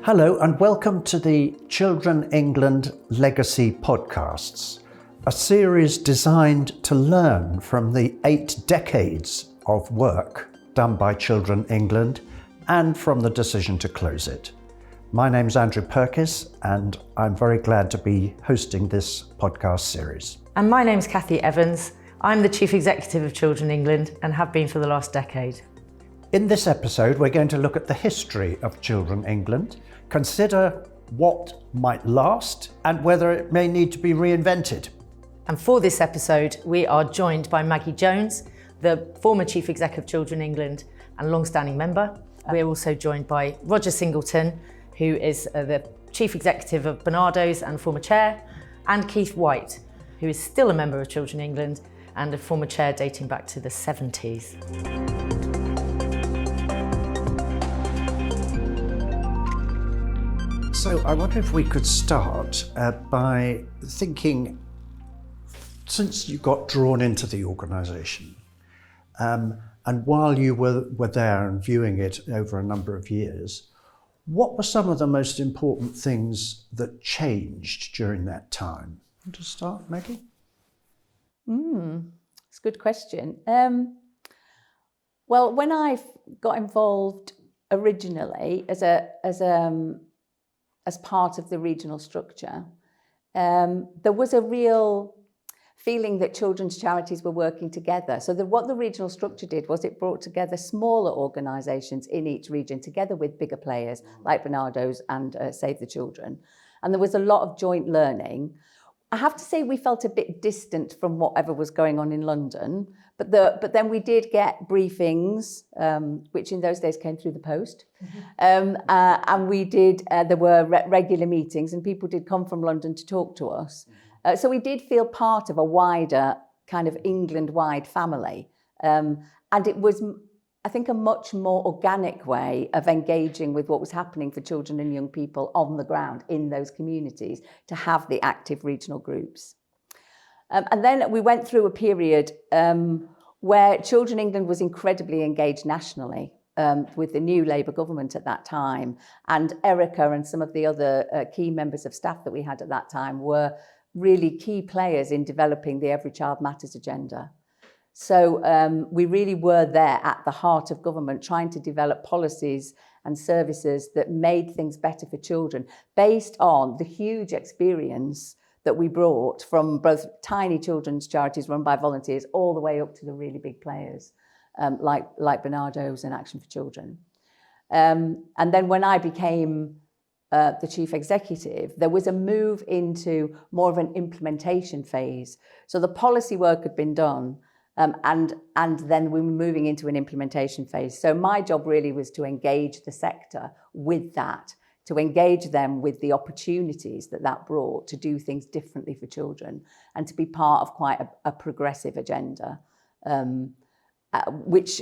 Hello and welcome to the Children England Legacy Podcasts, a series designed to learn from the 8 decades of work done by Children England and from the decision to close it. My name's Andrew Purkis and I'm very glad to be hosting this podcast series. And my name's Cathy Evans. I'm the Chief Executive of Children England and have been for the last decade. In this episode, we're going to look at the history of Children England, consider what might last and whether it may need to be reinvented. And for this episode, we are joined by Maggie Jones, the former Chief Executive of Children England and long-standing member. We're also joined by Roger Singleton, who is the Chief Executive of Barnardos and former chair, and Keith White, who is still a member of Children England and a former chair dating back to the 70s. So I wonder if we could start by thinking, since you got drawn into the organisation, and while you were there and viewing it over a number of years, what were some of the most important things that changed during that time? Want to start, Maggie? It's a good question. Well, when I got involved originally as part of the regional structure, there was a real feeling that children's charities were working together. So what the regional structure did was it brought together smaller organisations in each region together with bigger players like Barnardos and Save the Children. And there was a lot of joint learning. I have to say we felt a bit distant from whatever was going on in London, but then we did get briefings, which in those days came through the post, and we did. There were regular meetings, and people did come from London to talk to us. So we did feel part of a wider kind of England-wide family, and it was, I think, a much more organic way of engaging with what was happening for children and young people on the ground in those communities to have the active regional groups. And then we went through a period where Children England was incredibly engaged nationally with the new Labour government at that time. And Erica and some of the other key members of staff that we had at that time were really key players in developing the Every Child Matters agenda. So we really were there at the heart of government, trying to develop policies and services that made things better for children based on the huge experience that we brought from both tiny children's charities run by volunteers all the way up to the really big players like Barnardos and Action for Children. And then when I became the chief executive, there was a move into more of an implementation phase. So the policy work had been done, and then we were moving into an implementation phase. So my job really was to engage the sector with that, to engage them with the opportunities that brought to do things differently for children and to be part of quite a progressive agenda, which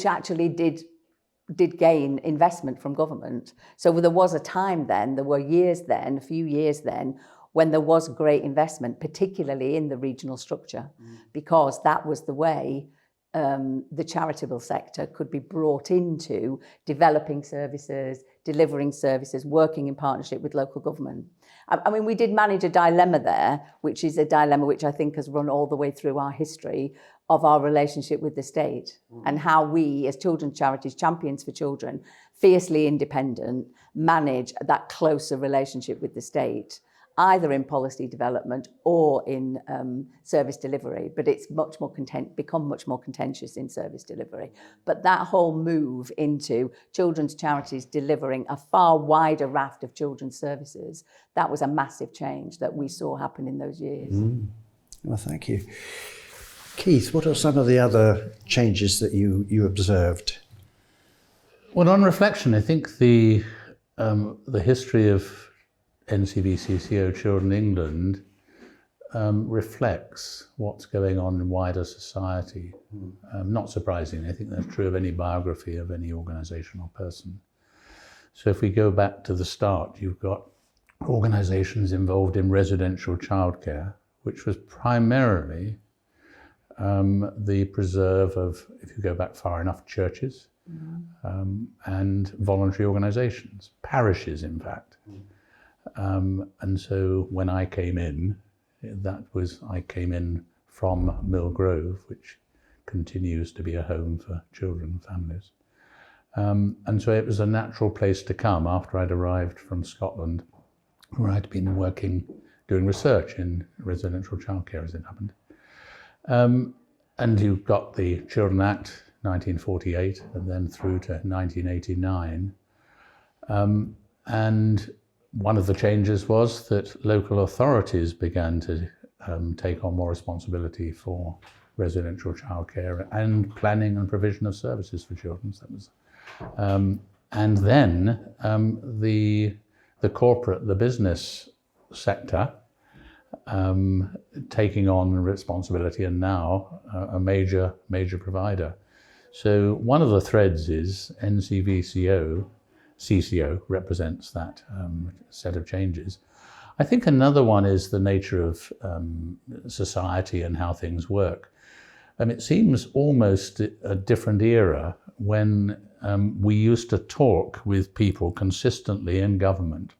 actually did gain investment from government. So there was a time then, there were a few years then, when there was great investment, particularly in the regional structure, because that was the way the charitable sector could be brought into developing services, delivering services, working in partnership with local government. I mean, we did manage a dilemma there, which is a dilemma which I think has run all the way through our history of our relationship with the state and how we, as children's charities, champions for children, fiercely independent, manage that closer relationship with the state, either in policy development or in service delivery, but it's become much more contentious in service delivery. But that whole move into children's charities delivering a far wider raft of children's services, that was a massive change that we saw happen in those years. Well, thank you. Keith, what are some of the other changes that you observed? Well, on reflection, I think the history of NCVCCO Children England reflects what's going on in wider society. Not surprisingly, I think that's true of any biography of any organisation or person. So if we go back to the start, you've got organisations involved in residential childcare, which was primarily the preserve of, if you go back far enough, churches, and voluntary organisations, parishes in fact. And so when I came in, I came in from Mill Grove, which continues to be a home for children and families. And so it was a natural place to come after I'd arrived from Scotland, where I'd been doing research in residential childcare, as it happened. And you've got the Children Act, 1948, and then through to 1989. And one of the changes was that local authorities began to take on more responsibility for residential childcare and planning and provision of services for children. So that was, and then the corporate, the business sector taking on responsibility, and now a major provider. So one of the threads is CCO represents that set of changes. I think another one is the nature of society and how things work. It seems almost a different era when we used to talk with people consistently in government,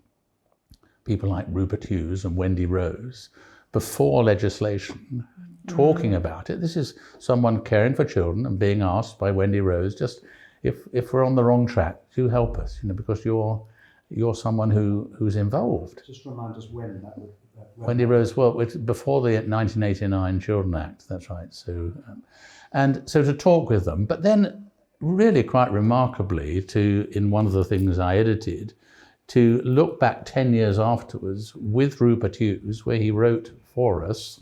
people like Rupert Hughes and Wendy Rose, before legislation, talking about it. This is someone caring for children and being asked by Wendy Rose, just if we're on the wrong track, do help us, because you're someone who's involved. Just remind us when that would. Wendy Rose, well, before the 1989 Children Act, that's right. So, and so to talk with them, but then really quite remarkably in one of the things I edited, to look back 10 years afterwards with Rupert Hughes, where he wrote for us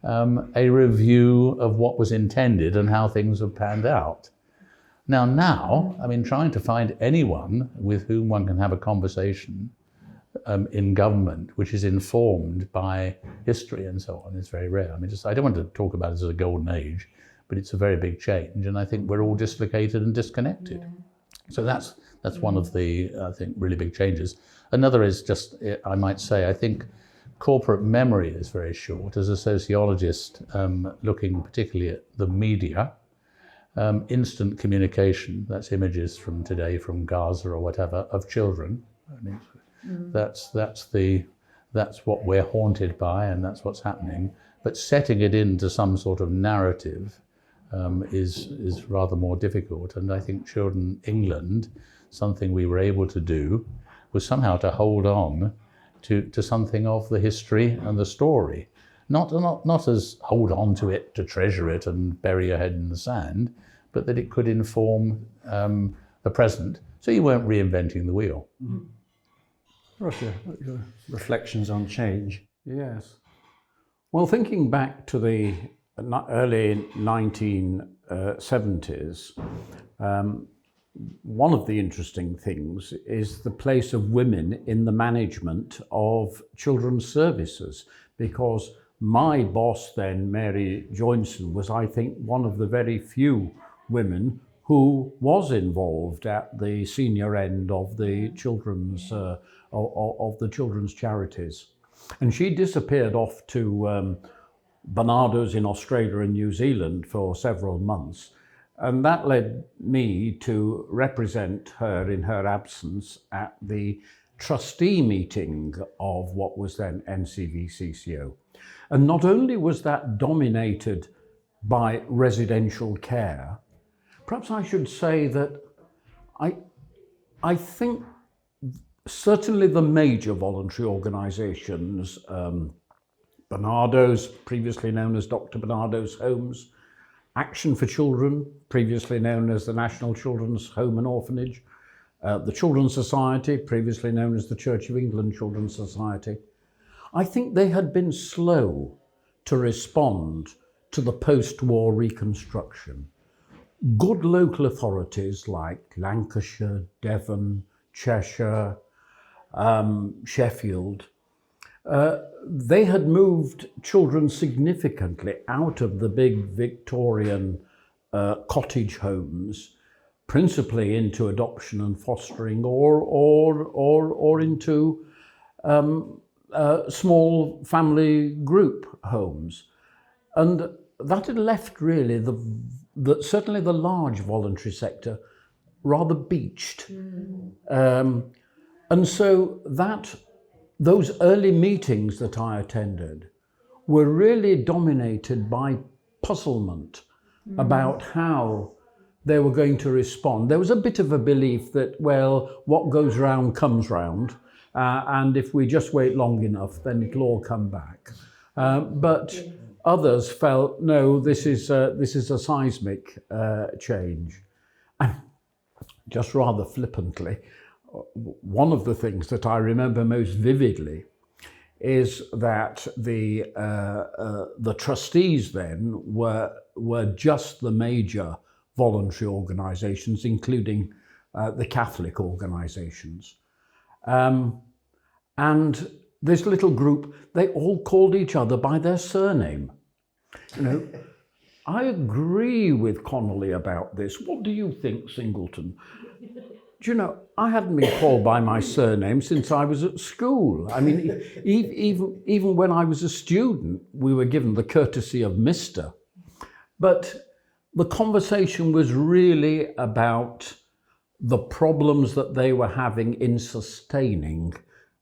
a review of what was intended and how things have panned out. Now, trying to find anyone with whom one can have a conversation in government, which is informed by history and so on, is very rare. I don't want to talk about it as a golden age, but it's a very big change, and I think we're all dislocated and disconnected. Yeah. So that's one of the, I think, really big changes. Another is just, I might say, I think corporate memory is very short. As a sociologist, looking particularly at the media, instant communication, that's images from today, from Gaza or whatever, of children. That's what we're haunted by, and that's what's happening. But setting it into some sort of narrative is rather more difficult. And I think Children England, something we were able to do was somehow to hold on to something of the history and the story. Not as hold on to it, to treasure it and bury your head in the sand, but that it could inform the present, so you weren't reinventing the wheel. Mm-hmm. Roger, your reflections on change? Yes. Well, thinking back to the early 1970s, one of the interesting things is the place of women in the management of children's services, because my boss then, Maggie Jones, was, I think, one of the very few women who was involved at the senior end of the children's charities. And she disappeared off to Barnardos in Australia and New Zealand for several months. And that led me to represent her in her absence at the trustee meeting of what was then NCVCCO. And not only was that dominated by residential care, perhaps I should say that I think certainly the major voluntary organisations, Barnardos, previously known as Dr. Barnardos Homes, Action for Children, previously known as the National Children's Home and Orphanage, the Children's Society, previously known as the Church of England Children's Society, I think they had been slow to respond to the post-war reconstruction. Good local authorities like Lancashire, Devon, Cheshire, Sheffield, they had moved children significantly out of the big Victorian cottage homes, principally into adoption and fostering, or into small family group homes, and that had left really certainly the large voluntary sector rather beached. And so those early meetings that I attended were really dominated by puzzlement about how they were going to respond. There was a bit of a belief that, well, what goes round comes round, and if we just wait long enough, then it'll all come back. But others felt, no, this is a seismic change. And just rather flippantly, one of the things that I remember most vividly is that the trustees then were just the major voluntary organisations, including the Catholic organisations. And this little group, they all called each other by their surname. You know, I agree with Connolly about this. What do you think, Singleton? Do you know, I hadn't been called by my surname since I was at school. I mean, even when I was a student, we were given the courtesy of Mr. But the conversation was really about the problems that they were having in sustaining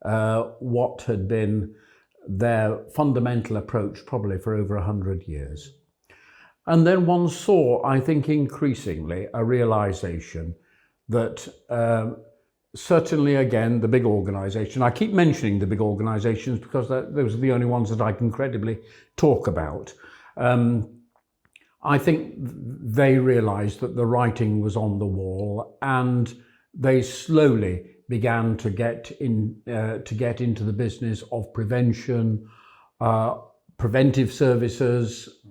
what had been their fundamental approach probably for over 100 years. And then one saw, I think increasingly, a realization that certainly, again, the big organisation, I keep mentioning the big organisations because those are the only ones that I can credibly talk about. I think they realised that the writing was on the wall, and they slowly began to get into the business of prevention, preventive services,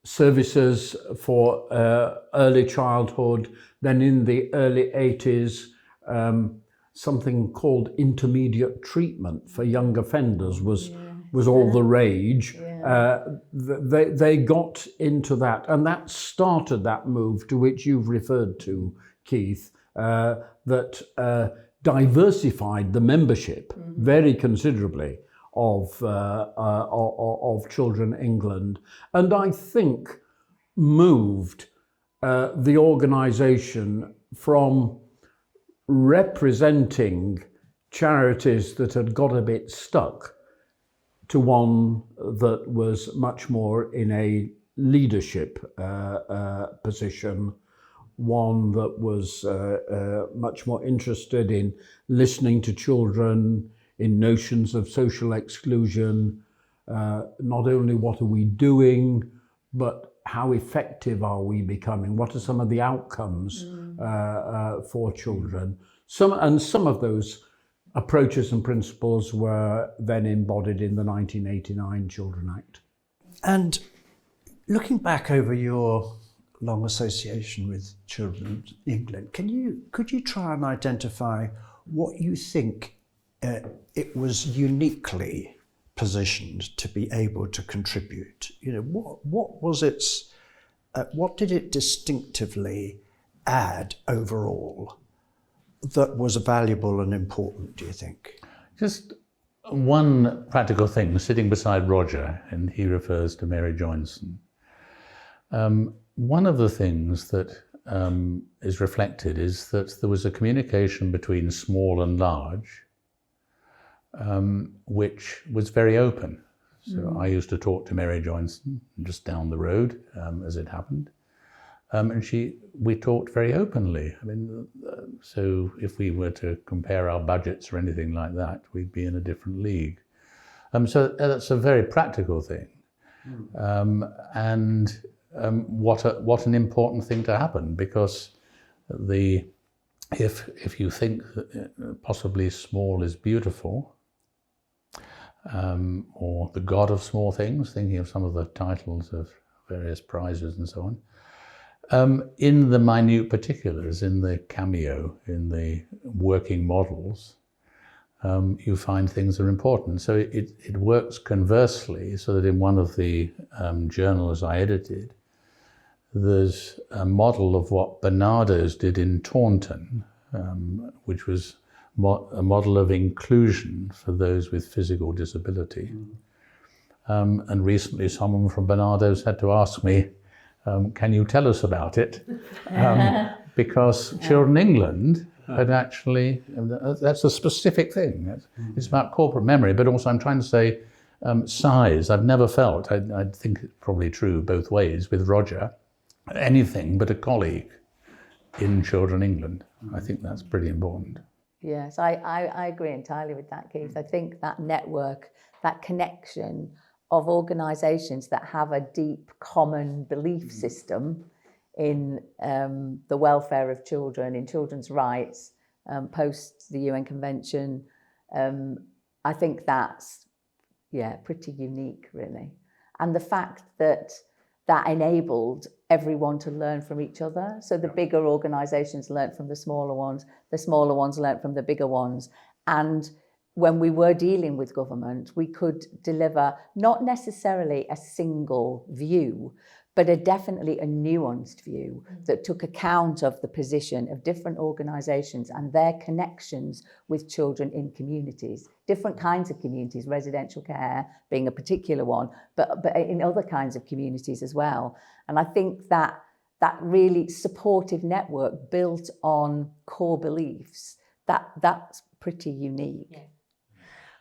services for early childhood. Then in the early 80s, something called intermediate treatment for young offenders was all the rage. They got into that, and that started that move to which you've referred to, Keith, that diversified the membership very considerably of Children England, and I think moved the organisation from representing charities that had got a bit stuck to one that was much more in a leadership position, one that was much more interested in listening to children, in notions of social exclusion, not only what are we doing, but how effective are we becoming? What are some of the outcomes for children? Some of those approaches and principles were then embodied in the 1989 Children Act. And looking back over your long association with Children England, could you try and identify what you think it was uniquely positioned to be able to contribute? You know, what was its, what did it distinctively add overall that was valuable and important, do you think? Just one practical thing, sitting beside Roger, and he refers to Mary Johnson. One of the things that is reflected is that there was a communication between small and large, which was very open. So I used to talk to Mary Johnson just down the road, as it happened. And we talked very openly. I mean, so if we were to compare our budgets or anything like that, we'd be in a different league. So that's a very practical thing. And what an important thing to happen, because if you think that possibly small is beautiful, or the God of small things, thinking of some of the titles of various prizes and so on, in the minute particulars, in the cameo, in the working models, you find things are important. So it works conversely, so that in one of the journals I edited, there's a model of what Barnardos did in Taunton, which was a model of inclusion for those with physical disability. And recently someone from Barnardos had to ask me, can you tell us about it? because Children England had actually, that's a specific thing. It's about corporate memory, but also I'm trying to say size. I've never felt, I think it's probably true both ways with Roger, anything but a colleague in Children England. I think that's pretty important. Yes, I agree entirely with that, Keith. I think that network, that connection of organisations that have a deep common belief system in the welfare of children, in children's rights, post the UN Convention, I think that's, pretty unique, really. And the fact that enabled everyone to learn from each other. So the bigger organisations learnt from the smaller ones learnt from the bigger ones. And when we were dealing with government, we could deliver not necessarily a single view, but definitely a nuanced view that took account of the position of different organisations and their connections with children in communities, different kinds of communities, residential care being a particular one, but in other kinds of communities as well. And I think that really supportive network built on core beliefs, that's pretty unique. Yeah.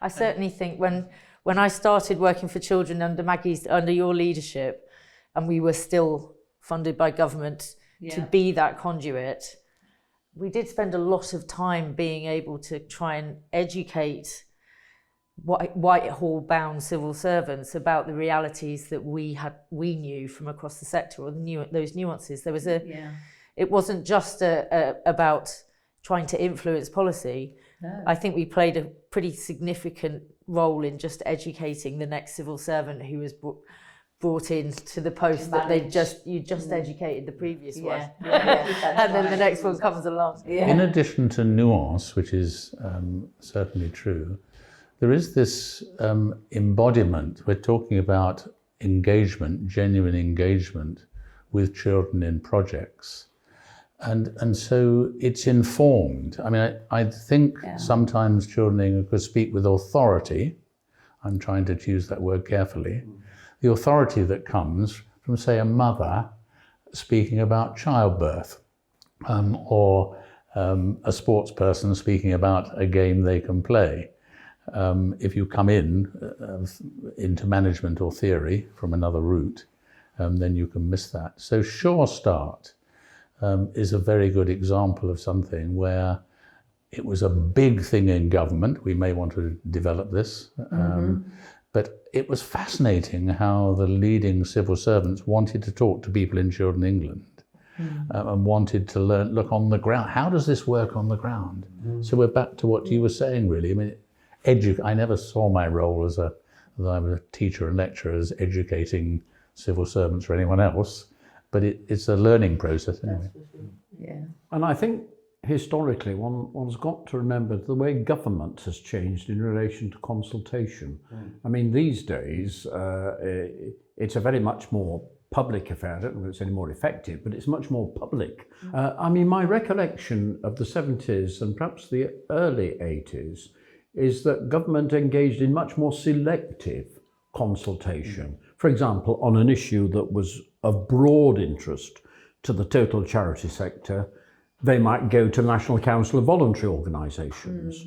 I certainly think when I started working for children under your leadership, and we were still funded by government to be that conduit, we did spend a lot of time being able to try and educate Whitehall-bound civil servants about the realities that we knew from across the sector, or those nuances. There was it wasn't just about trying to influence policy. No. I think we played a pretty significant role in just educating the next civil servant who was brought in to the post that you just educated the previous one. And then the next one comes along. Yeah. In addition to nuance, which is certainly true, there is this embodiment. We're talking about engagement, genuine engagement with children in projects. And so it's informed. I mean, I think sometimes children could speak with authority. I'm trying to choose that word carefully. The authority that comes from, say, a mother speaking about childbirth, or a sports person speaking about a game they can play. If you come into management or theory from another route, then you can miss that. So Sure Start is a very good example of something where it was a big thing in government. We may want to develop this. But it was fascinating how the leading civil servants wanted to talk to people in Children England and wanted to look on the ground. How does this work on the ground? So we're back to what you were saying, really. I mean, I never saw my role as I was a teacher and lecturer as educating civil servants or anyone else, but it's a learning process anyway. Yeah. And I think historically, one's got to remember the way government has changed in relation to consultation. I mean, these days, it's a very much more public affair. I don't know if it's any more effective, but it's much more public. I mean, my recollection of the 70s and perhaps the early 80s is that government engaged in much more selective consultation. For example, on an issue that was of broad interest to the total charity sector, they might go to National Council of Voluntary Organisations.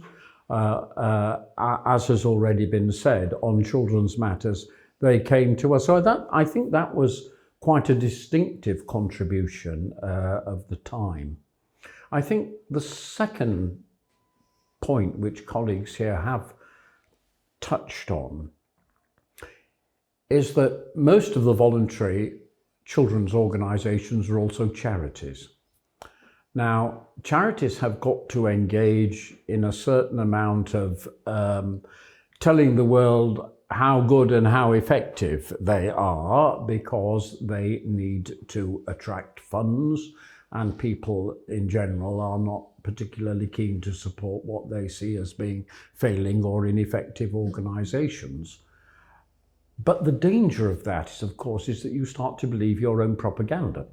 As has already been said, on children's matters, they came to us. So I think that was quite a distinctive contribution of the time. I think the second point which colleagues here have touched on is that most of the voluntary children's organisations are also charities. Now, charities have got to engage in a certain amount of telling the world how good and how effective they are, because they need to attract funds, and people in general are not particularly keen to support what they see as being failing or ineffective organisations. But the danger of that is, of course, is that you start to believe your own propaganda.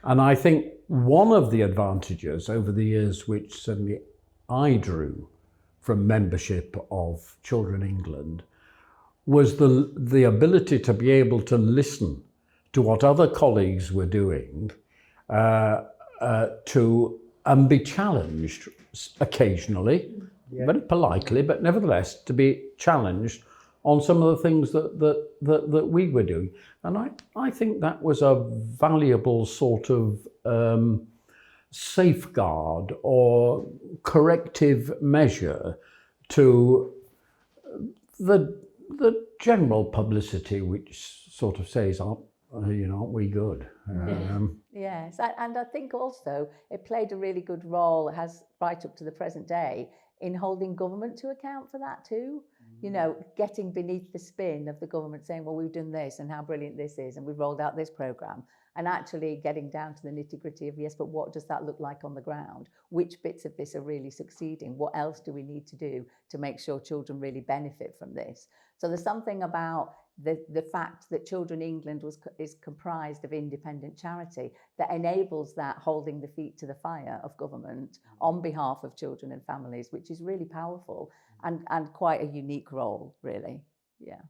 And I think one of the advantages over the years, which certainly I drew from membership of Children England, was the ability to be able to listen to what other colleagues were doing to be challenged occasionally, very politely, but nevertheless to be challenged on some of the things that we were doing. And I think that was a valuable sort of safeguard or corrective measure to the general publicity, which sort of says, aren't we good? Yes, and I think also it played a really good role, has right up to the present day, in holding government to account for that too. Getting beneath the spin of the government saying, well, we've done this and how brilliant this is, and we've rolled out this programme, and actually getting down to the nitty-gritty of, yes, but what does that look like on the ground? Which bits of this are really succeeding? What else do we need to do to make sure children really benefit from this? So there's something about the fact that Children England is comprised of independent charity that enables that holding the feet to the fire of government on behalf of children and families, which is really powerful and quite a unique role, really. Yeah.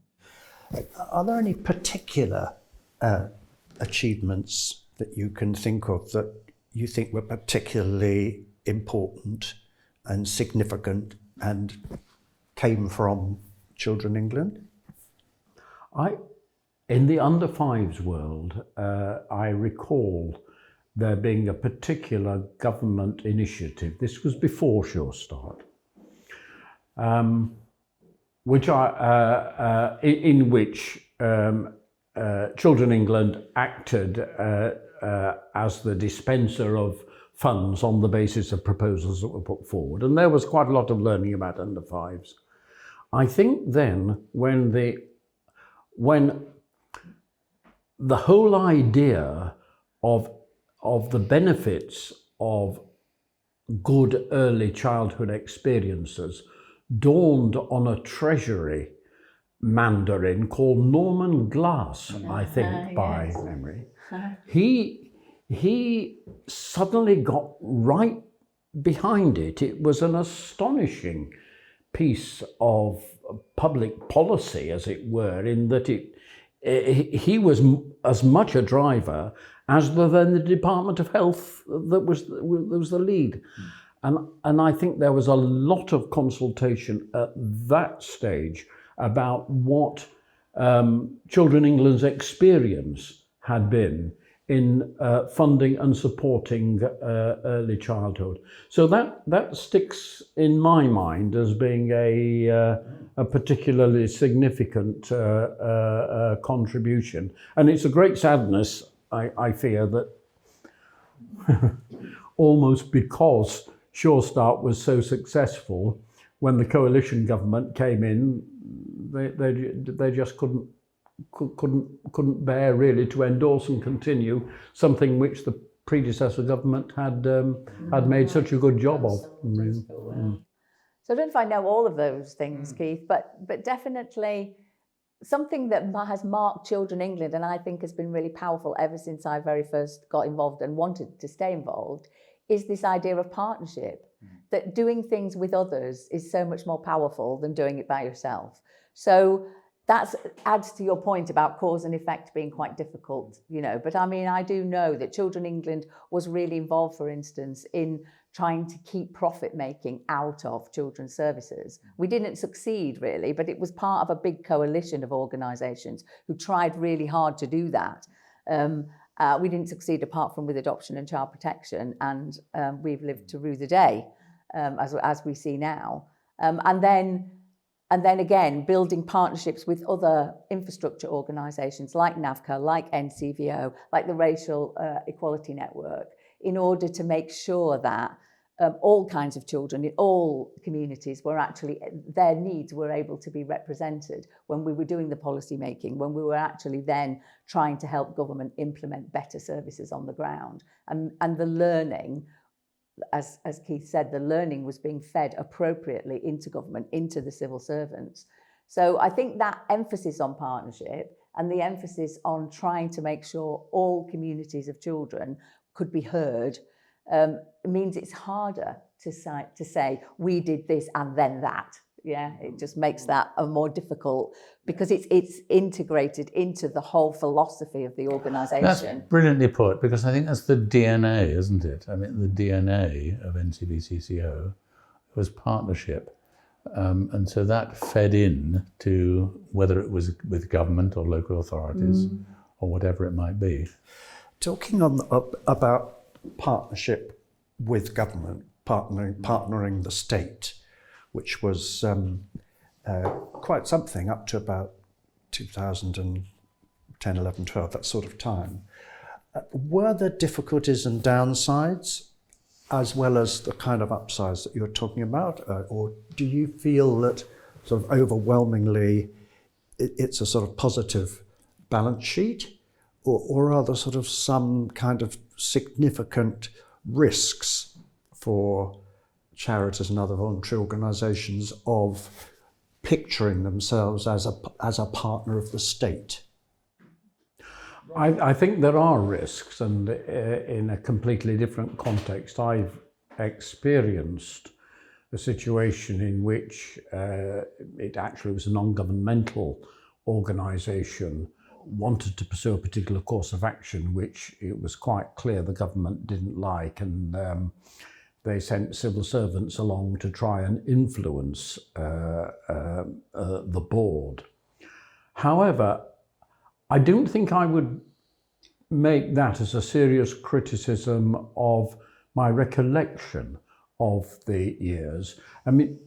Are there any particular achievements that you can think of that you think were particularly important and significant and came from Children England? In the under fives world, I recall there being a particular government initiative. This was before Sure Start, in which Children England acted as the dispenser of funds on the basis of proposals that were put forward, and there was quite a lot of learning about under fives. I think then when the whole idea of the benefits of good early childhood experiences dawned on a Treasury Mandarin called Norman Glass, I think, by yes. memory. He suddenly got right behind it. It was an astonishing piece of public policy, as it were, in that he was as much a driver as then the Department of Health that was the lead. And I think there was a lot of consultation at that stage about what Children England's experience had been in funding and supporting early childhood. So that sticks in my mind as being a particularly significant contribution. And it's a great sadness, I fear, that almost because Sure Start was so successful, when the coalition government came in, they just couldn't bear really to endorse and continue something which the predecessor government had made such a good job of. So I don't know if I know all of those things, Keith, but definitely something that has marked Children England, and I think has been really powerful ever since I very first got involved and wanted to stay involved, is this idea of partnership, that doing things with others is so much more powerful than doing it by yourself. So that adds to your point about cause and effect being quite difficult, But I mean, I do know that Children England was really involved, for instance, in trying to keep profit making out of children's services. We didn't succeed really, but it was part of a big coalition of organisations who tried really hard to do that. We didn't succeed apart from with adoption and child protection, and we've lived to rue the day, as we see now. And then again, building partnerships with other infrastructure organisations like NAVCA, like NCVO, like the Racial Equality Network, in order to make sure that all kinds of children in all communities were actually, their needs were able to be represented when we were doing the policy making, when we were actually then trying to help government implement better services on the ground. And the learning, as Keith said, the learning was being fed appropriately into government, into the civil servants. So I think that emphasis on partnership and the emphasis on trying to make sure all communities of children could be heard means it's harder to say we did this and then that. Yeah, it just makes that a more difficult, because it's integrated into the whole philosophy of the organisation. That's brilliantly put, because I think that's the DNA, isn't it? I mean, the DNA of NCBCCO was partnership. And so that fed in to whether it was with government or local authorities or whatever it might be. Talking about partnership with government, partnering the state, which was quite something up to about 2010, 11, 12, that sort of time. Were there difficulties and downsides as well as the kind of upsides that you're talking about? Or do you feel that sort of overwhelmingly it's a sort of positive balance sheet? Or are there sort of some kind of significant risks for charities and other voluntary organisations of picturing themselves as a partner of the state? I think there are risks, and in a completely different context. I've experienced a situation in which it actually was a non-governmental organisation wanted to pursue a particular course of action, which it was quite clear the government didn't like, and they sent civil servants along to try and influence the board. However, I don't think I would make that as a serious criticism of my recollection of the years. I mean,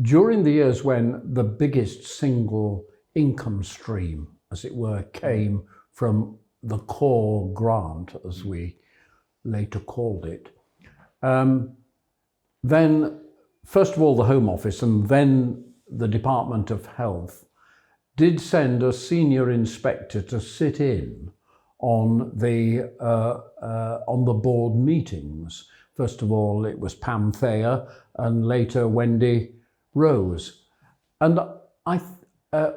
during the years when the biggest single income stream, as it were, came from the core grant, as we later called it, then first of all the Home Office and then the Department of Health did send a senior inspector to sit in on the board meetings. First of all, it was Pam Thayer, and later Wendy Rose. And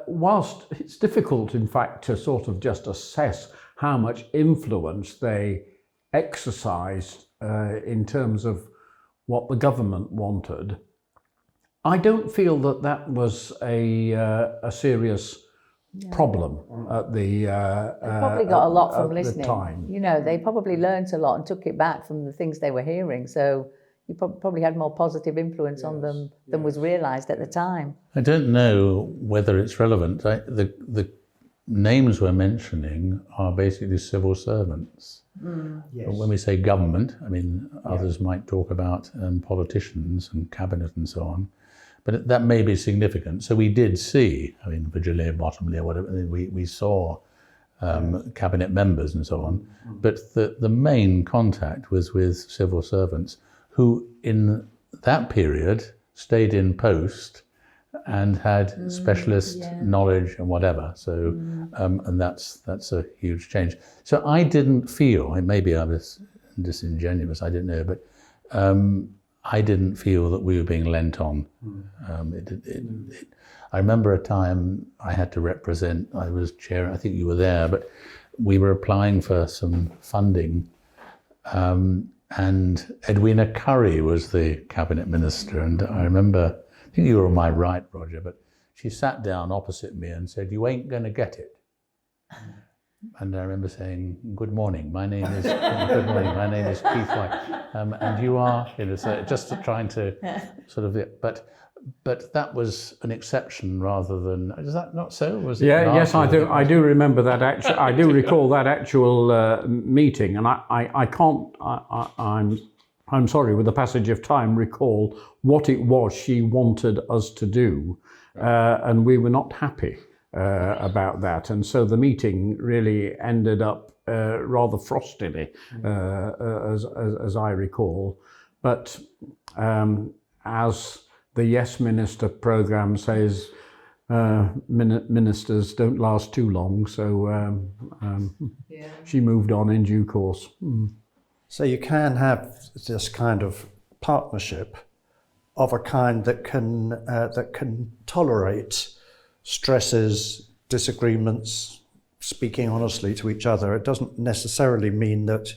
whilst it's difficult, in fact, to sort of just assess how much influence they exercised in terms of what the government wanted, I don't feel that was a serious problem at the they probably got a lot from listening. Time. You know, they probably learnt a lot and took it back from the things they were hearing. So you probably had more positive influence on them than was realised at the time. I don't know whether it's relevant. The names we're mentioning are basically civil servants. Yes. When we say government, I mean, others might talk about politicians and cabinet and so on. But that may be significant. So we did see, I mean, Virgilia Bottomley or whatever, we saw cabinet members and so on. But the main contact was with civil servants who in that period stayed in post and had specialist knowledge and whatever. So, and that's a huge change. So I didn't feel, maybe I was disingenuous, I didn't know, but I didn't feel that we were being lent on. I remember a time I had to represent, I was chair, I think you were there, but we were applying for some funding, and Edwina Curry was the cabinet minister, and I remember, I think you were on my right, Roger, but she sat down opposite me and said, "You ain't gonna get it." And I remember saying, "Good morning, my name is good morning, my name is Keith White, and you are," so just trying to sort of, but that was an exception rather than. Is that not so? Was it? Yes, I do. I do remember that. Actually, I do recall that actual meeting, and I can't. I'm sorry, with the passage of time, recall what it was she wanted us to do, and we were not happy about that, and so the meeting really ended up rather frostily, as I recall. But as the Yes Minister programme says, ministers don't last too long, so she moved on in due course. So you can have this kind of partnership of a kind that can tolerate stresses, disagreements, speaking honestly to each other. It doesn't necessarily mean that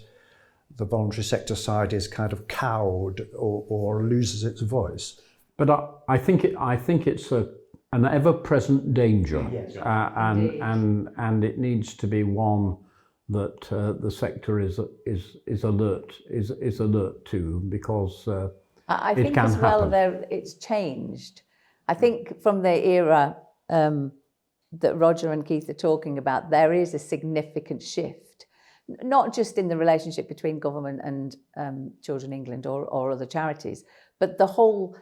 the voluntary sector side is kind of cowed or loses its voice. But I think it's an ever-present danger, and it needs to be one that the sector is alert to, because I it think can as well happen. it's changed. I think from the era that Roger and Keith are talking about, there is a significant shift, not just in the relationship between government and Children England or other charities, but the whole,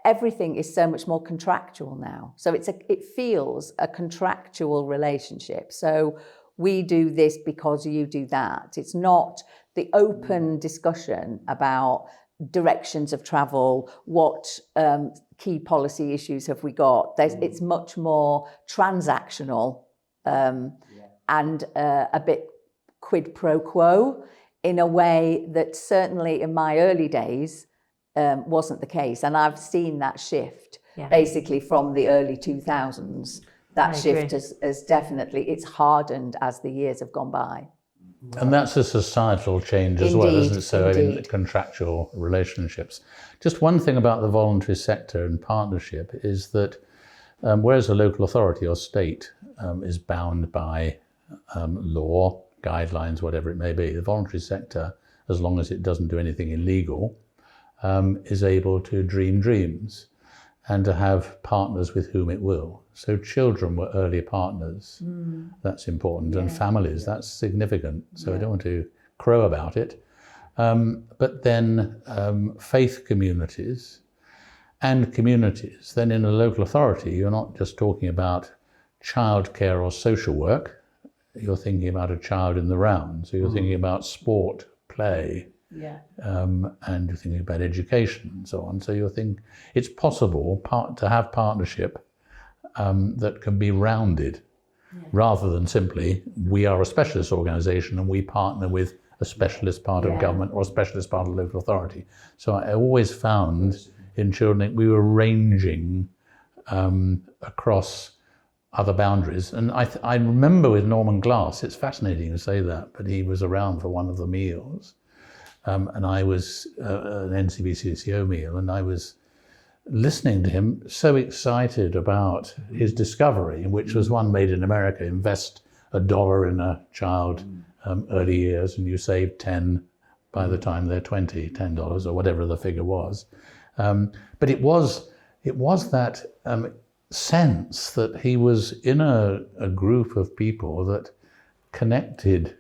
everything is so much more contractual now. So it feels a contractual relationship. So we do this because you do that. It's not the open discussion about directions of travel, what key policy issues have we got. It's much more transactional and a bit quid pro quo in a way that certainly in my early days wasn't the case. And I've seen that shift basically from the early 2000s. That shift has definitely, it's hardened as the years have gone by. And that's a societal change as well, isn't it? So in the contractual relationships. Just one thing about the voluntary sector and partnership is that whereas a local authority or state is bound by law, guidelines, whatever it may be, the voluntary sector, as long as it doesn't do anything illegal, is able to dream dreams and to have partners with whom it will. So children were early partners. That's important. And families, that's significant. So I don't want to crow about it. But then faith communities and communities. Then in a local authority, you're not just talking about childcare or social work. You're thinking about a child in the round. So you're thinking about sport, play, and you're thinking about education and so on. So you think it's possible to have partnership that can be rounded, rather than simply we are a specialist organisation and we partner with a specialist part of government or a specialist part of local authority. So I always found in children we were ranging across other boundaries. And I remember with Norman Glass, it's fascinating to say that, but he was around for one of the meals. And I was an NCVCCO meal, and I was listening to him so excited about his discovery, which was one made in America: invest $1 in a child early years and you save 10 by the time they're 20, $10 or whatever the figure was. But it was that sense that he was in a group of people that connected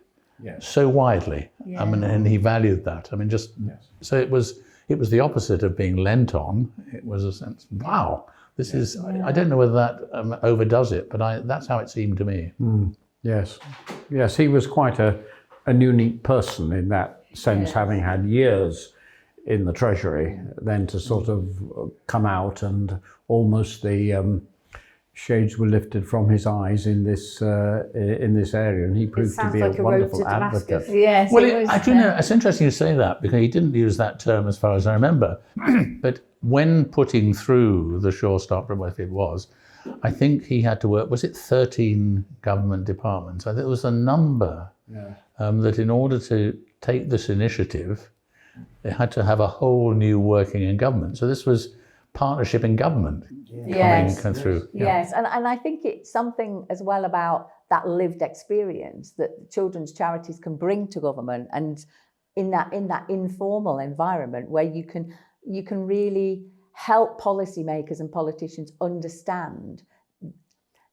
so widely. I mean, and he valued that. I mean, so it was the opposite of being lent on. It was a sense, wow, this is. I don't know whether that overdoes it, but that's how it seemed to me. Yes, he was quite a unique person in that sense, having had years in the Treasury, then to sort of come out and almost the shades were lifted from his eyes in this area, and he proved to be a wonderful advocate. Yes. Well, I do know, it's interesting you say that, because he didn't use that term as far as I remember. But when putting through the Sure Start, whatever it was, I think he had to work, was it 13 government departments? I think it was a number that in order to take this initiative, it had to have a whole new working in government. So this was partnership in government coming through. Yes, and I think it's something as well about that lived experience that children's charities can bring to government, and in that informal environment where you can really help policymakers and politicians understand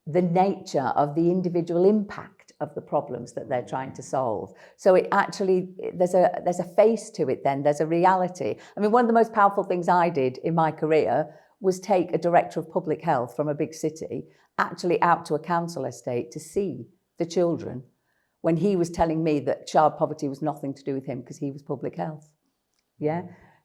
the nature of the individual impact of the problems that they're trying to solve. So it actually, there's a face to it then, there's a reality. I mean, one of the most powerful things I did in my career was take a director of public health from a big city actually out to a council estate to see the children, when he was telling me that child poverty was nothing to do with him because he was public health.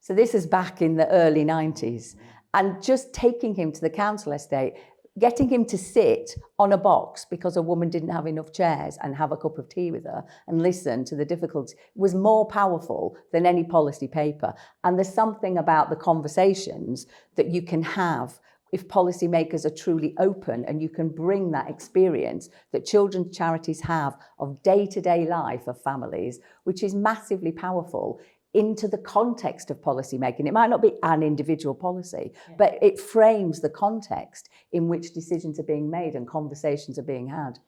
So this is back in the early 90s. And just taking him to the council estate, getting him to sit on a box because a woman didn't have enough chairs and have a cup of tea with her and listen to the difficulties was more powerful than any policy paper. And there's something about the conversations that you can have if policymakers are truly open, and you can bring that experience that children's charities have of day-to-day life of families, which is massively powerful into the context of policy making. It might not be an individual policy, but it frames the context in which decisions are being made and conversations are being had.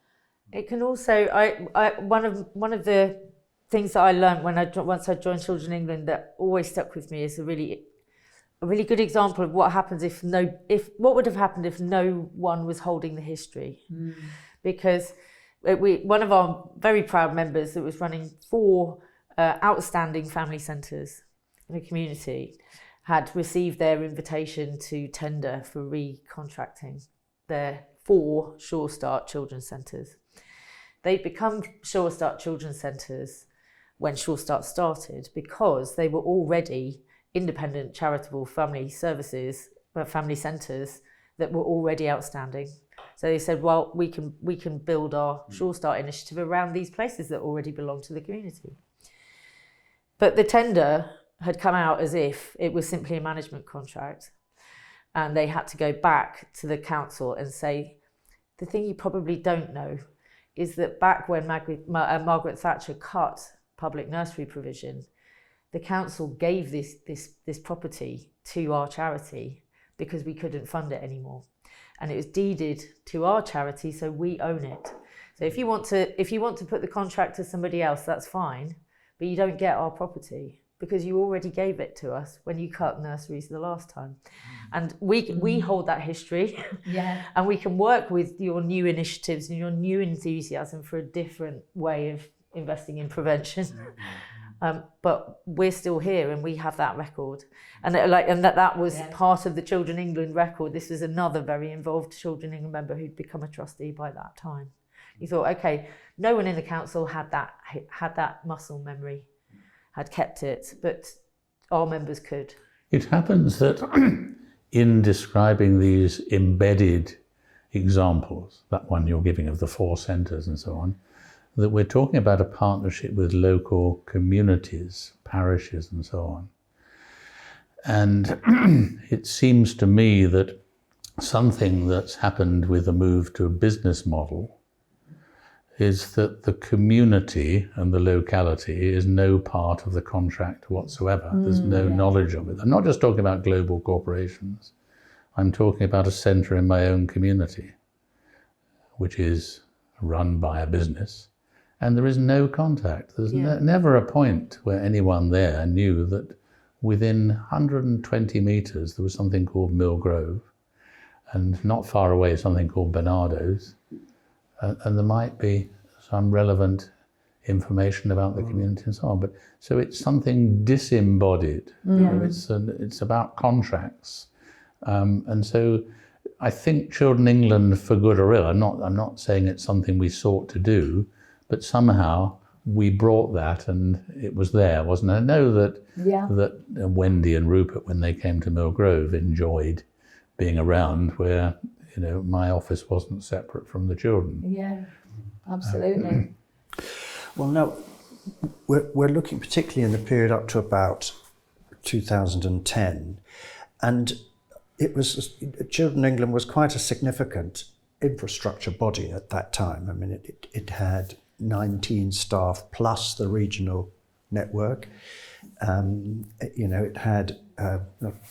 It can also, one of the things that I learned once I joined Children England that always stuck with me is a really good example of what happens what would have happened if no one was holding the history. Because one of our very proud members that was running 4 outstanding family centres in the community had received their invitation to tender for recontracting their 4 Sure Start children's centres. They'd become Sure Start children's centres when Sure Start started because they were already independent charitable family services, family centres that were already outstanding. So they said, well, we can build our Sure Start initiative around these places that already belong to the community. But the tender had come out as if it was simply a management contract, and they had to go back to the council and say, the thing you probably don't know is that back when Margaret Thatcher cut public nursery provision, the council gave this property to our charity because we couldn't fund it anymore. And it was deeded to our charity, so we own it. So if you want to put the contract to somebody else, that's fine, but you don't get our property because you already gave it to us when you cut nurseries the last time. And we hold that history, and we can work with your new initiatives and your new enthusiasm for a different way of investing in prevention. But we're still here and we have that record. And that was part of the Children England record. This was another very involved Children England member who'd become a trustee by that time. You thought, okay, no one in the council had that muscle memory, had kept it, but our members could. It happens that in describing these embedded examples, that one you're giving of the 4 centres and so on, that we're talking about a partnership with local communities, parishes and so on. And it seems to me that something that's happened with the move to a business model is that the community and the locality is no part of the contract whatsoever. There's no knowledge of it. I'm not just talking about global corporations. I'm talking about a centre in my own community, which is run by a business. And there is no contact. There's never a point where anyone there knew that within 120 metres there was something called Mill Grove, and not far away something called Barnardos, and there might be some relevant information about the community and so on. But so it's something disembodied. It's about contracts, and so I think Children England, for good or ill, I'm not saying it's something we sought to do, but somehow we brought that, and it was there, wasn't it? I know that Wendy and Rupert, when they came to Mill Grove, enjoyed being around where my office wasn't separate from the children. Yeah, absolutely. Well, now we're looking particularly in the period up to about 2010, and it was Children England was quite a significant infrastructure body at that time. I mean, it had 19 staff plus the regional network. It had an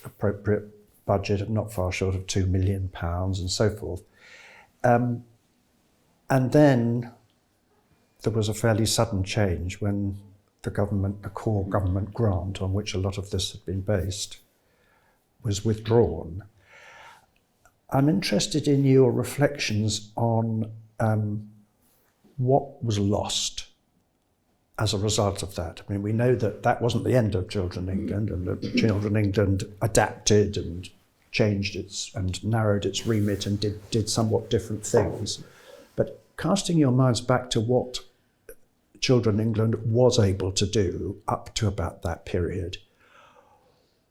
appropriate budget of not far short of £2 million and so forth. And then there was a fairly sudden change when the core government grant on which a lot of this had been based was withdrawn. I'm interested in your reflections on what was lost as a result of that. I mean, we know that wasn't the end of Children England, and that Children England adapted and changed and narrowed its remit and did somewhat different things. But casting your minds back to what Children England was able to do up to about that period,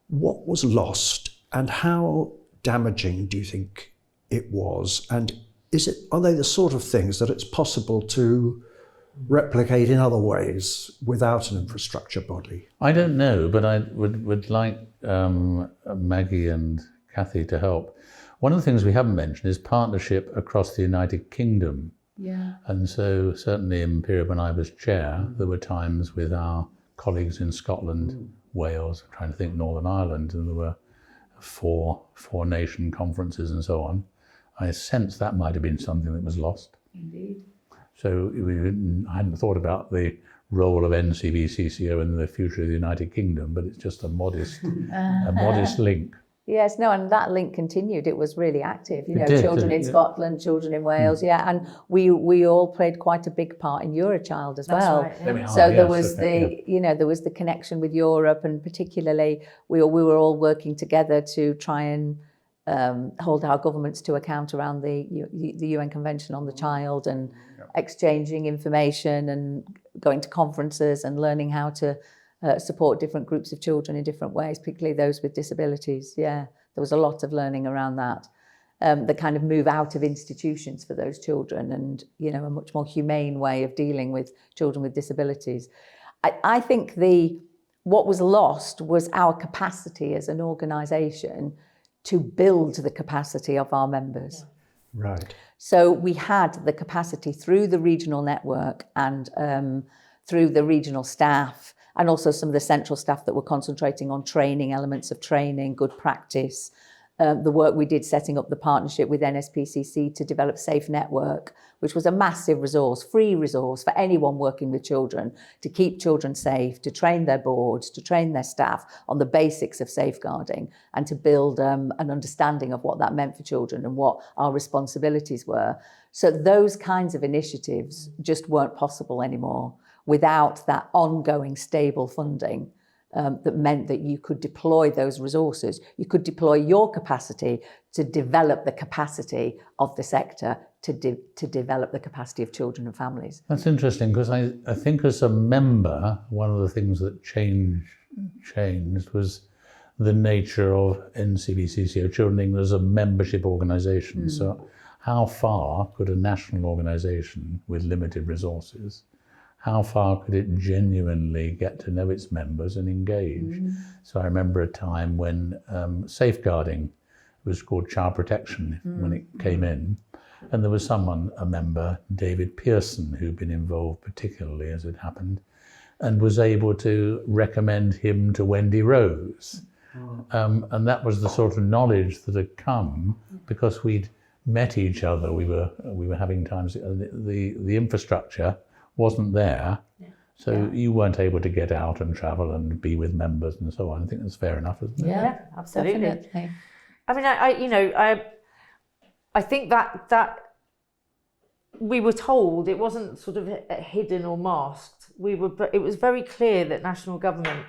what was lost and how damaging do you think it was? And are they the sort of things that it's possible to replicate in other ways without an infrastructure body? I don't know, but I would like Maggie and Kathy to help. One of the things we haven't mentioned is partnership across the United Kingdom. Yeah. And so certainly in the period when I was chair, there were times with our colleagues in Scotland, Wales, I'm trying to think Northern Ireland, and there were four nation conferences and so on. I sense that might have been something that was lost. Indeed. So I hadn't thought about the role of NCVCCO in the future of the United Kingdom, but it's just a modest link. Yes, no, and that link continued. It was really active. You know, did, children in yeah. Scotland, children in Wales, yeah, and we all played quite a big part in Eurochild as well. That's right, yeah. So there was there was the connection with Europe, and particularly we were all working together to try and hold our governments to account around the UN Convention on the Child, and exchanging information and going to conferences and learning how to support different groups of children in different ways, particularly those with disabilities. Yeah, there was a lot of learning around that. The kind of move out of institutions for those children, and a much more humane way of dealing with children with disabilities. I think what was lost was our capacity as an organisation to build the capacity of our members. Right. So we had the capacity through the regional network and through the regional staff, and also some of the central staff that were concentrating on training, elements of training, good practice. The work we did setting up the partnership with NSPCC to develop Safe Network, which was a massive resource, free resource for anyone working with children, to keep children safe, to train their boards, to train their staff on the basics of safeguarding, and to build an understanding of what that meant for children and what our responsibilities were. So those kinds of initiatives just weren't possible anymore without that ongoing stable funding. That meant that you could deploy those resources. You could deploy your capacity to develop the capacity of the sector to develop the capacity of children and families. That's interesting, because I think as a member, one of the things that changed was the nature of NCVCCO, Children in England, as a membership organisation. So how far could a national organisation with limited resources, how far could it genuinely get to know its members and engage? So I remember a time when safeguarding was called child protection when it came in. And there was a member, David Pearson, who'd been involved particularly as it happened, and was able to recommend him to Wendy Rose. And that was the sort of knowledge that had come because we'd met each other. We were having times, the infrastructure wasn't there, so you weren't able to get out and travel and be with members and so on. I think that's fair enough, isn't it? Yeah, absolutely. Definitely. I mean, I think that we were told it wasn't sort of hidden or masked. It was very clear that national government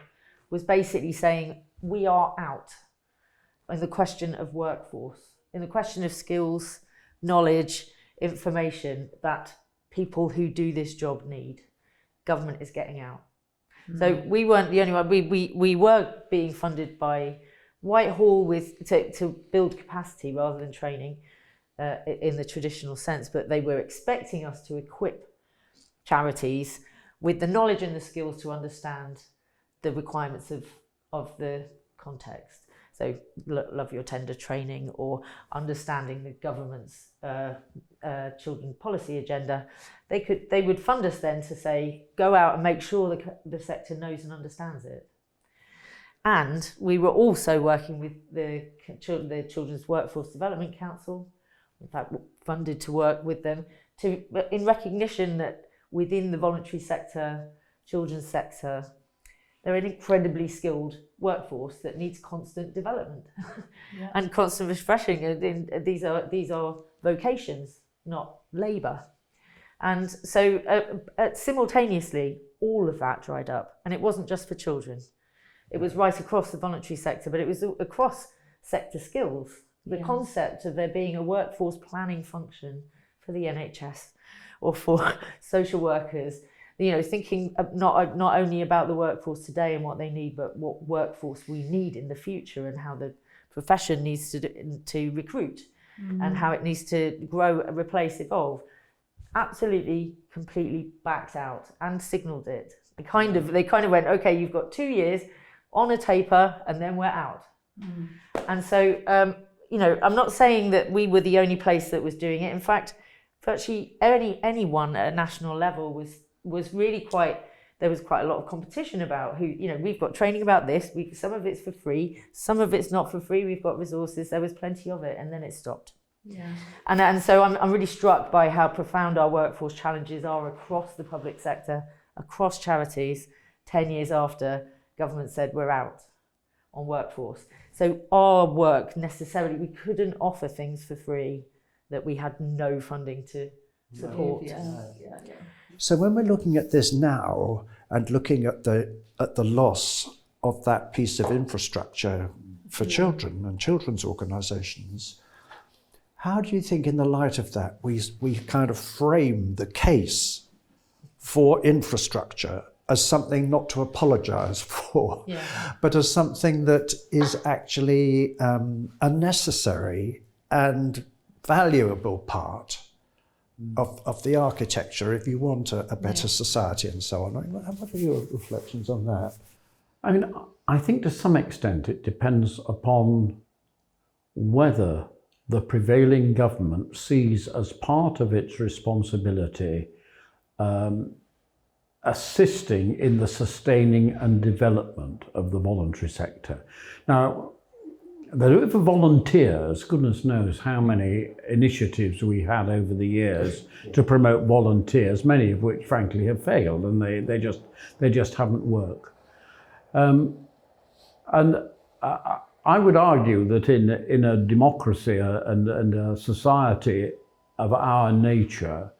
was basically saying we are out in the question of workforce, in the question of skills, knowledge, information that people who do this job need. Government is getting out. So we weren't the only one. We were being funded by Whitehall to build capacity rather than training in the traditional sense, but they were expecting us to equip charities with the knowledge and the skills to understand the requirements of the context. So love your tender training, or understanding the government's children policy agenda. They would fund us then to say, go out and make sure the sector knows and understands it. And we were also working with the Children's Workforce Development Council, in fact funded to work with them, in recognition that within the voluntary sector, children's sector, they're an incredibly skilled workforce that needs constant development and constant refreshing. And these are vocations, not labour. And so simultaneously, all of that dried up. And it wasn't just for children. It was right across the voluntary sector, but it was across sector skills. The concept of there being a workforce planning function for the NHS or for social workers, thinking not only about the workforce today and what they need, but what workforce we need in the future, and how the profession needs to recruit and how it needs to grow, replace, evolve. Absolutely, completely backed out and signalled it. They kind of went, okay, you've got 2 years on a taper and then we're out. And so, I'm not saying that we were the only place that was doing it. In fact, virtually anyone at a national level was really quite, there was quite a lot of competition about who, we've got training about this, some of it's for free, some of it's not for free, we've got resources, there was plenty of it, and then it stopped. Yeah. And so I'm really struck by how profound our workforce challenges are across the public sector, across charities, 10 years after government said we're out on workforce. So our work necessarily, we couldn't offer things for free that we had no funding to support. So when we're looking at this now and looking at the loss of that piece of infrastructure for children and children's organisations, how do you think in the light of that we kind of frame the case for infrastructure as something not to apologise for, but as something that is actually a necessary and valuable part of the architecture if you want a better society and so on? What are your reflections on that? I mean, I think to some extent it depends upon whether the prevailing government sees as part of its responsibility assisting in the sustaining and development of the voluntary sector. Now, for volunteers, goodness knows how many initiatives we had over the years to promote volunteers, many of which frankly have failed, and they just haven't worked. I would argue that in a democracy and a society of our nature,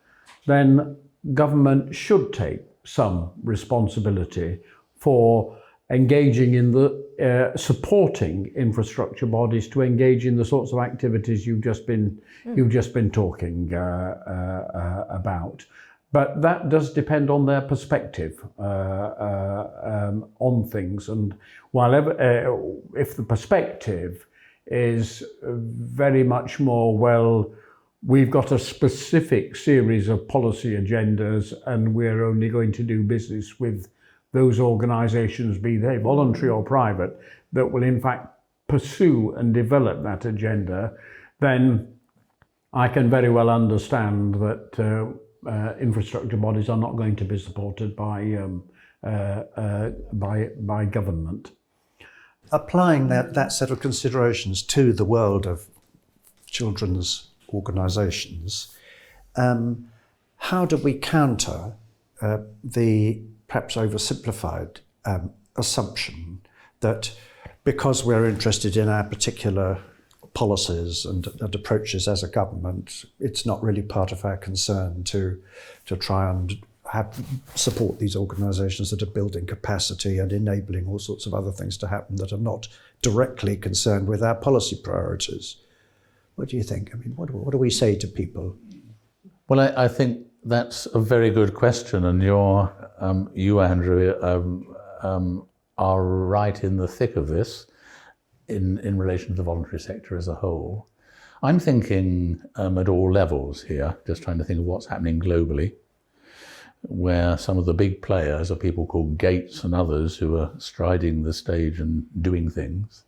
then government should take some responsibility for engaging in the supporting infrastructure bodies to engage in the sorts of activities you've just been talking about. But that does depend on their perspective on things. And while if the perspective is very much more, well, we've got a specific series of policy agendas and we're only going to do business with those organisations, be they voluntary or private, that will in fact pursue and develop that agenda, then I can very well understand that infrastructure bodies are not going to be supported by government. Applying that set of considerations to the world of children's organisations, how do we counter the perhaps oversimplified assumption that because we're interested in our particular policies and approaches as a government, it's not really part of our concern to try and support these organisations that are building capacity and enabling all sorts of other things to happen that are not directly concerned with our policy priorities? What do you think? I mean, what do we say to people? Well, I think that's a very good question, and you, Andrew, are right in the thick of this in relation to the voluntary sector as a whole. I'm thinking at all levels here, just trying to think of what's happening globally, where some of the big players are people called Gates and others who are striding the stage and doing things.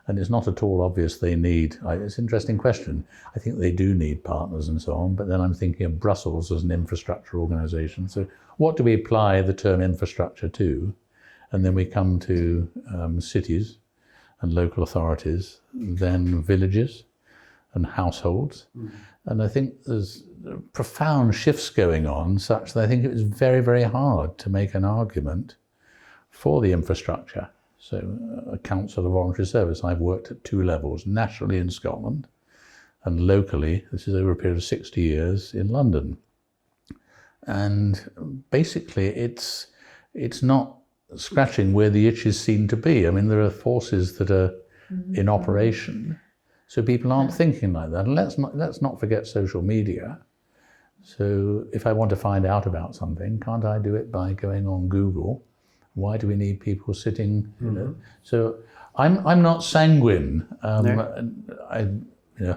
And it's not at all obvious they need, it's an interesting question. I think they do need partners and so on, but then I'm thinking of Brussels as an infrastructure organisation. So what do we apply the term infrastructure to? And then we come to cities and local authorities, then villages and households. And I think there's profound shifts going on such that I think it was very, very hard to make an argument for the infrastructure. So a council of voluntary service, I've worked at two levels, nationally in Scotland and locally, this is over a period of 60 years, in London. And basically it's not scratching where the itches seem to be. I mean, there are forces that are in operation, so people aren't thinking like that. And let's not forget social media. So if I want to find out about something, can't I do it by going on Google? Why do we need people sitting, you know? So I'm not sanguine.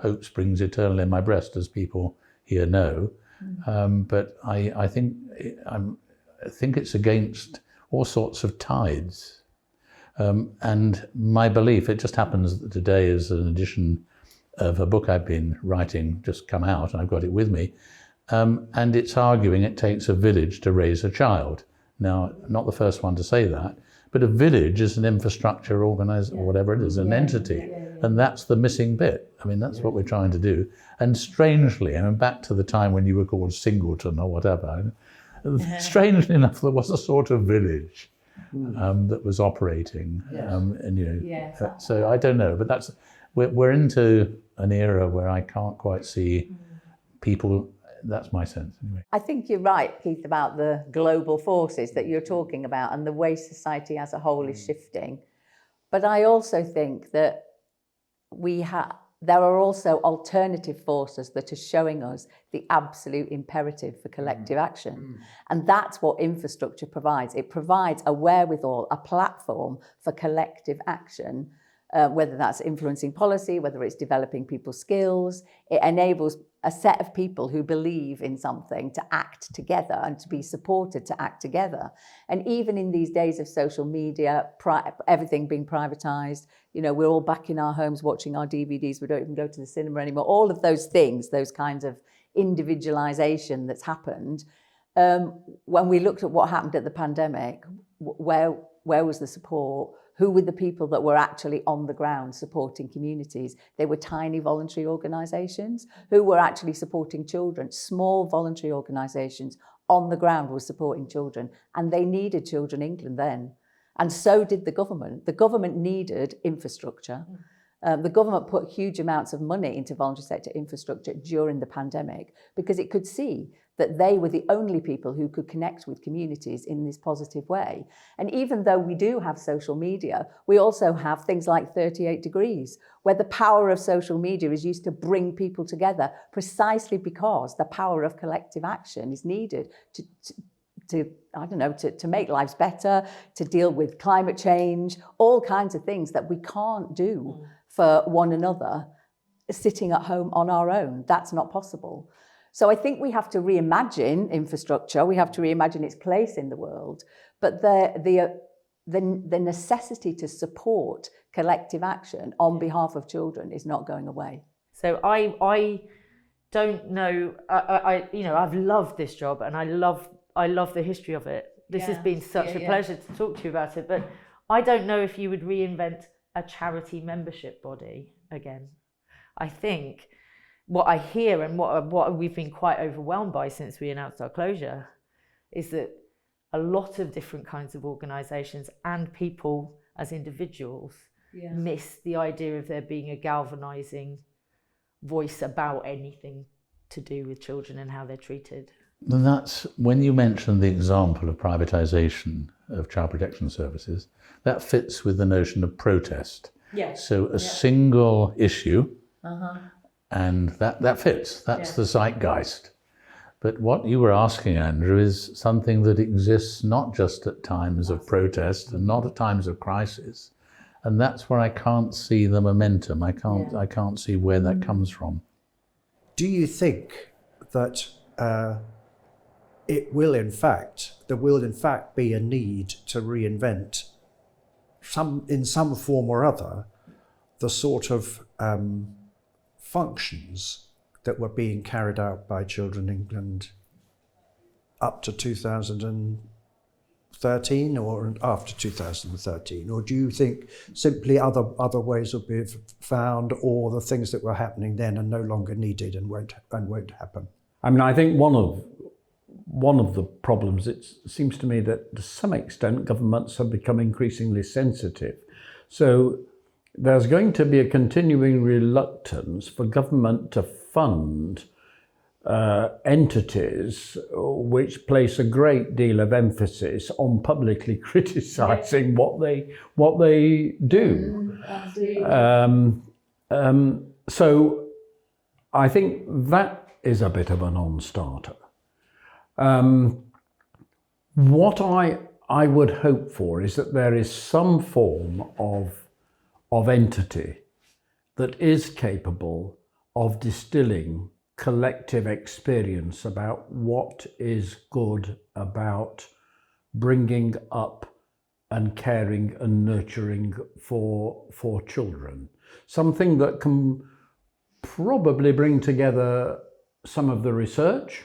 Hope springs eternal in my breast, as people here know. But I think it's against all sorts of tides. And my belief, it just happens that today is an edition of a book I've been writing, just come out, and I've got it with me. And it's arguing it takes a village to raise a child. Now, I'm not the first one to say that, but a village is an infrastructure organised, or whatever it is, an entity. And that's the missing bit. I mean, that's what we're trying to do. And strangely, I mean, back to the time when you were called Singleton or whatever, strangely enough, there was a sort of village that was operating. So I don't know, but we're into an era where I can't quite see people. That's my sense anyway. I think you're right, Keith, about the global forces that you're talking about and the way society as a whole is shifting. But I also think that there are also alternative forces that are showing us the absolute imperative for collective action. And that's what infrastructure provides. It provides a wherewithal, a platform for collective action, whether that's influencing policy, whether it's developing people's skills. It enables a set of people who believe in something to act together and to be supported to act together. And even in these days of social media, everything being privatised, we're all back in our homes watching our DVDs, we don't even go to the cinema anymore. All of those things, those kinds of individualisation that's happened. When we looked at what happened at the pandemic, where was the support? Who were the people that were actually on the ground supporting communities? They were tiny voluntary organisations who were actually supporting children. Small voluntary organisations on the ground were supporting children, and they needed Children England then. And so did the government. The government needed infrastructure. The government put huge amounts of money into voluntary sector infrastructure during the pandemic because it could see that they were the only people who could connect with communities in this positive way. And even though we do have social media, we also have things like 38 Degrees, where the power of social media is used to bring people together precisely because the power of collective action is needed to make lives better, to deal with climate change, all kinds of things that we can't do for one another sitting at home on our own. That's not possible. So I think we have to reimagine infrastructure. We have to reimagine its place in the world. But the necessity to support collective action on behalf of children is not going away. So I don't know. I've loved this job, and I love the history of it. This has been such a pleasure to talk to you about it. But I don't know if you would reinvent a charity membership body again. I think what I hear and what we've been quite overwhelmed by since we announced our closure is that a lot of different kinds of organisations and people as individuals miss the idea of there being a galvanising voice about anything to do with children and how they're treated. And that's when you mentioned the example of privatisation of child protection services, that fits with the notion of protest. So a single issue, and that fits. That's the zeitgeist. But what you were asking, Andrew, is something that exists not just at times of protest and not at times of crisis. And that's where I can't see the momentum. I can't see where that comes from. Do you think that there will in fact be a need to reinvent in some form or other the sort of functions that were being carried out by Children England up to 2013 or after 2013? Or do you think simply other ways will be found, or the things that were happening then are no longer needed and won't happen? I mean, I think one of the problems, it seems to me that to some extent governments have become increasingly sensitive. So there's going to be a continuing reluctance for government to fund entities which place a great deal of emphasis on publicly criticising what they do. So I think that is a bit of a non-starter. What I would hope for is that there is some form of entity that is capable of distilling collective experience about what is good about bringing up and caring and nurturing for children. Something that can probably bring together some of the research,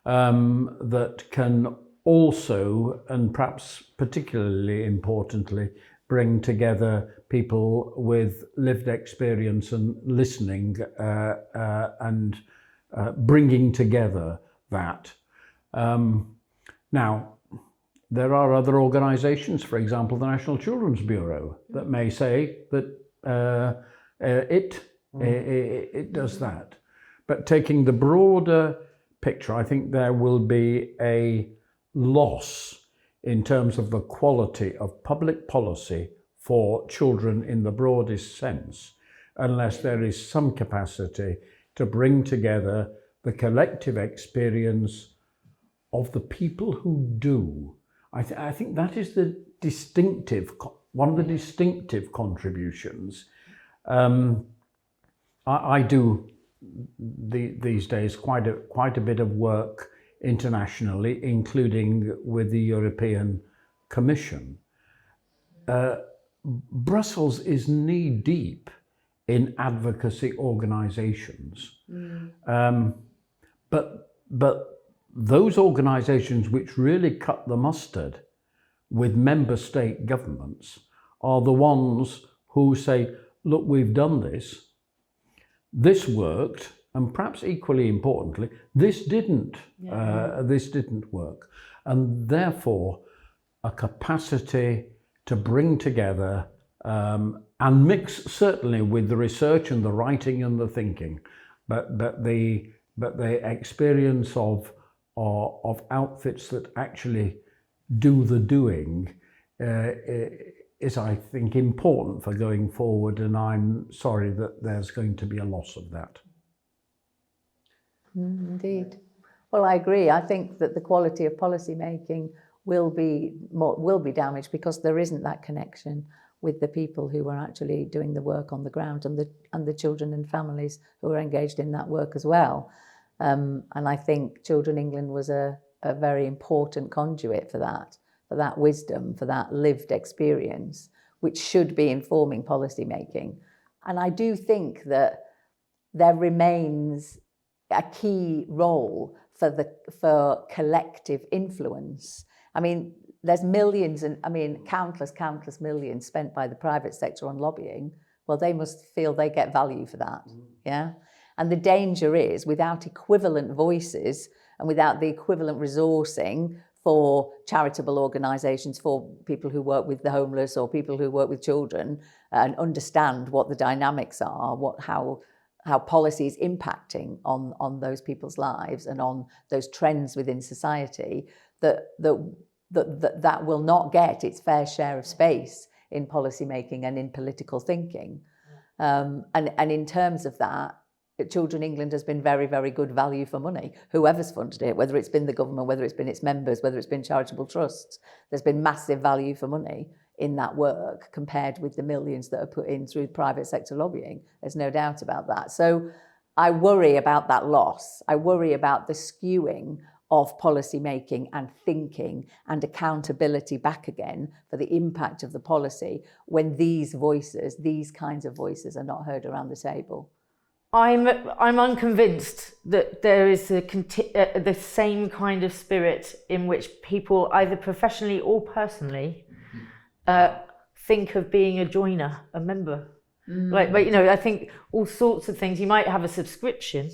that can also, and perhaps particularly importantly, bring together people with lived experience and listening and bringing together that. Now, there are other organisations, for example, the National Children's Bureau, that may say that it does that. But taking the broader picture, I think there will be a loss in terms of the quality of public policy for children in the broadest sense, unless there is some capacity to bring together the collective experience of the people who do. I think that is the one of the distinctive contributions. I do these days quite a bit of work internationally, including with the European Commission. Brussels is knee-deep in advocacy organisations. But those organisations which really cut the mustard with member state governments are the ones who say, look, we've done this worked, and perhaps equally importantly, this didn't work. And therefore, a capacity to bring together and mix, certainly with the research and the writing and the thinking, but the experience of outfits that actually do the doing is, I think, important for going forward, and I'm sorry that there's going to be a loss of that. Indeed. Well, I agree. I think that the quality of policy making will be damaged because there isn't that connection with the people who are actually doing the work on the ground, and the children and families who are engaged in that work as well. And I think Children England was a very important conduit for that wisdom, for that lived experience, which should be informing policy making. And I do think that there remains a key role for collective influence. I mean, there's millions and countless millions spent by the private sector on lobbying. Well, they must feel they get value for that. Yeah. And the danger is, without equivalent voices and without the equivalent resourcing for charitable organisations, for people who work with the homeless or people who work with children and understand what the dynamics are, how policy is impacting on those people's lives and on those trends within society, that will not get its fair share of space in policy making and in political thinking. And in terms of that, Children England has been very, very good value for money. Whoever's funded it, whether it's been the government, whether it's been its members, whether it's been charitable trusts, there's been massive value for money in that work compared with the millions that are put in through private sector lobbying. There's no doubt about that. So I worry about that loss. I worry about the skewing of policy making and thinking and accountability back again for the impact of the policy when these kinds of voices are not heard around the table. I'm unconvinced that there is the same kind of spirit in which people, either professionally or personally, think of being a joiner, a member. But I think all sorts of things. You might have a subscription,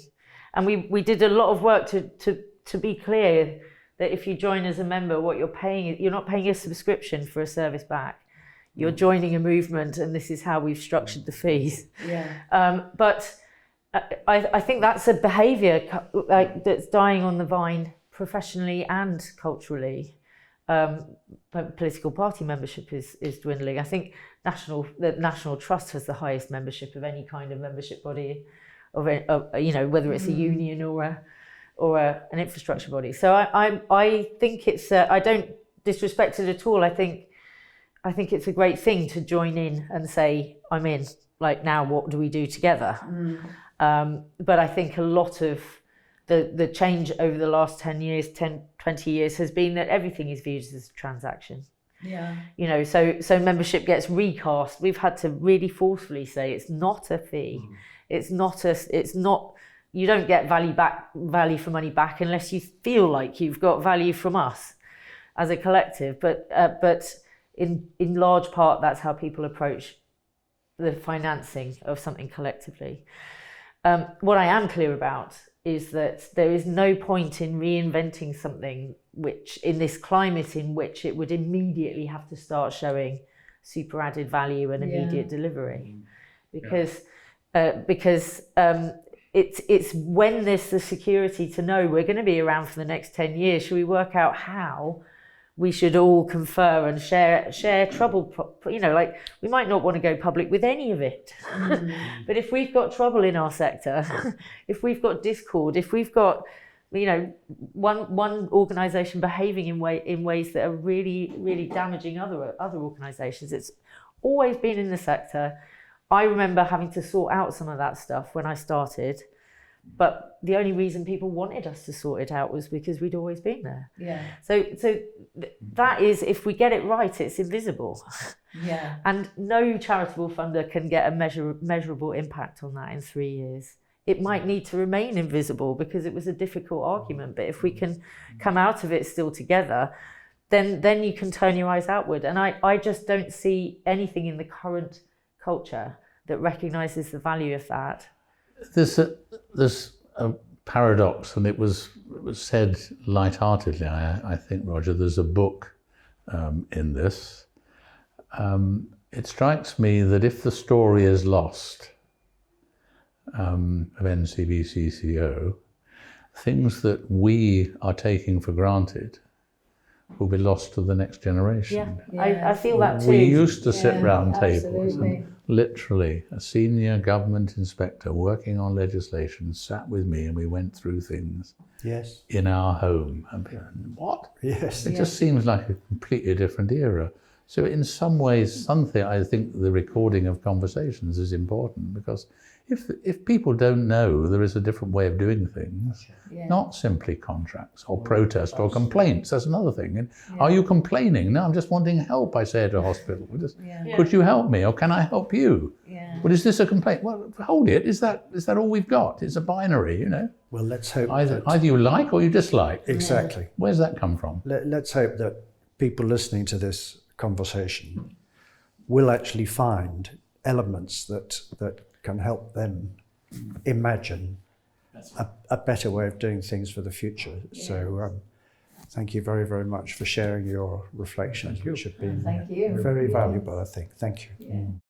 and we did a lot of work to be clear that if you join as a member, what you're not paying a subscription for a service back. You're joining a movement, and this is how we've structured the fees. Yeah. But I think that's a behaviour that's dying on the vine professionally and culturally. Political party membership is dwindling. I think the National Trust has the highest membership of any kind of membership body, whether it's a union or an infrastructure body. So I think it's I don't disrespect it at all. I think it's a great thing to join in and say, I'm in. Like, now what do we do together? But I think a lot of the change over the last 10 years, 20 years has been that everything is viewed as a transaction. Yeah. So membership gets recast. We've had to really forcefully say it's not a fee. It's not, you don't get value for money back unless you feel like you've got value from us. as a collective, but in large part, that's how people approach the financing of something collectively. What I am clear about is that there is no point in reinventing something which, in this climate in which it would immediately have to start showing super added value and immediate delivery, because it's when there's the security to know we're going to be around for the next 10 years, should we work out how we should all confer and share trouble, like we might not want to go public with any of it. But if we've got trouble in our sector, if we've got discord, if we've got, one organisation behaving in ways that are really, really damaging other organisations, it's always been in the sector. I remember having to sort out some of that stuff when I started, but the only reason people wanted us to sort it out was because we'd always been there. Yeah. So that is, if we get it right, it's invisible. Yeah. And no charitable funder can get a measurable impact on that in 3 years. It might need to remain invisible because it was a difficult argument, but if we can come out of it still together, then you can turn your eyes outward. And I just don't see anything in the current culture that recognises the value of that. There's a paradox, and it was said lightheartedly, I think, Roger. There's a book in this. It strikes me that if the story is lost of NCBCCO, things that we are taking for granted will be lost to the next generation. I feel that too. We used to sit round tables absolutely. and literally a senior government inspector working on legislation sat with me and we went through things Yes. in our home. And people, what? Yes. It just seems like a completely different era. So in some ways, I think the recording of conversations is important, because if people don't know there is a different way of doing things, not simply contracts or protest or complaints, that's another thing. And are you complaining? No, I'm just wanting help, I say at a hospital. Could you help me, or can I help you? Well, is this a complaint? Well, hold it. Is that all we've got? It's a binary, Well, let's hope Either you like or you dislike. Exactly. Where's that come from? Let's hope that people listening to this conversation will actually find elements that can help them imagine a better way of doing things for the future. So thank you very, very much for sharing your reflections, which have been very valuable, I think. Thank you.